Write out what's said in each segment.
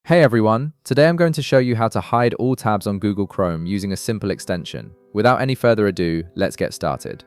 Hey everyone, today I'm going to show you how to hide all tabs on Google Chrome using a simple extension. Without any further ado, let's get started.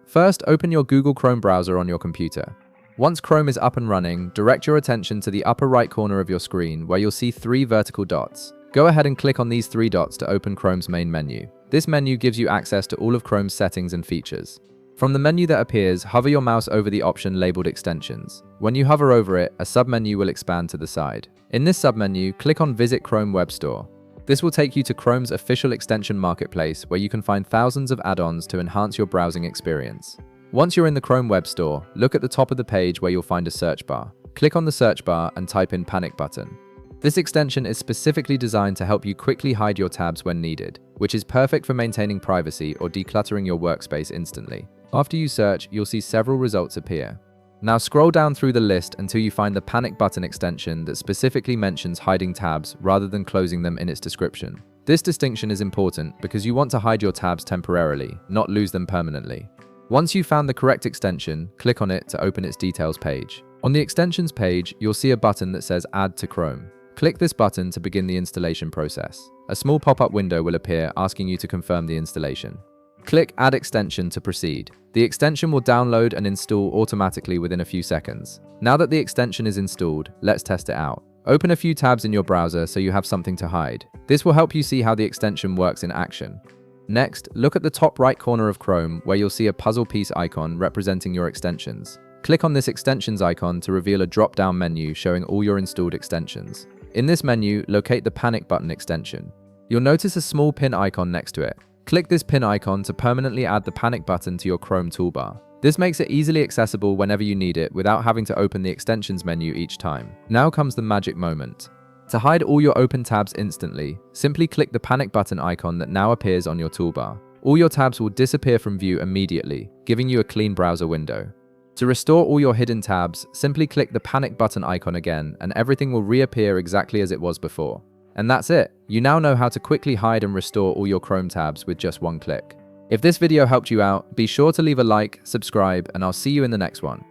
First, open your Google Chrome browser on your computer. Once Chrome is up and running, direct your attention to the upper right corner of your screen where you'll see three vertical dots. Go ahead and click on these three dots to open Chrome's main menu. This menu gives you access to all of Chrome's settings and features. From the menu that appears, hover your mouse over the option labeled Extensions. When you hover over it, a submenu will expand to the side. In this submenu, click on Visit Chrome Web Store. This will take you to Chrome's official extension marketplace where you can find thousands of add-ons to enhance your browsing experience. Once you're in the Chrome Web Store, look at the top of the page where you'll find a search bar. Click on the search bar and type in Panic Button. This extension is specifically designed to help you quickly hide your tabs when needed, which is perfect for maintaining privacy or decluttering your workspace instantly. After you search, you'll see several results appear. Now scroll down through the list until you find the Panic Button extension that specifically mentions hiding tabs rather than closing them in its description. This distinction is important because you want to hide your tabs temporarily, not lose them permanently. Once you've found the correct extension, click on it to open its details page. On the extensions page, you'll see a button that says Add to Chrome. Click this button to begin the installation process. A small pop-up window will appear asking you to confirm the installation. Click Add Extension to proceed. The extension will download and install automatically within a few seconds. Now that the extension is installed, let's test it out. Open a few tabs in your browser so you have something to hide. This will help you see how the extension works in action. Next, look at the top right corner of Chrome where you'll see a puzzle piece icon representing your extensions. Click on this extensions icon to reveal a drop-down menu showing all your installed extensions. In this menu, locate the Panic Button extension. You'll notice a small pin icon next to it. Click this pin icon to permanently add the Panic Button to your Chrome toolbar. This makes it easily accessible whenever you need it without having to open the extensions menu each time. Now comes the magic moment. To hide all your open tabs instantly, simply click the Panic Button icon that now appears on your toolbar. All your tabs will disappear from view immediately, giving you a clean browser window. To restore all your hidden tabs, simply click the Panic Button icon again and everything will reappear exactly as it was before. And that's it. You now know how to quickly hide and restore all your Chrome tabs with just one click. If this video helped you out, be sure to leave a like, subscribe, and I'll see you in the next one.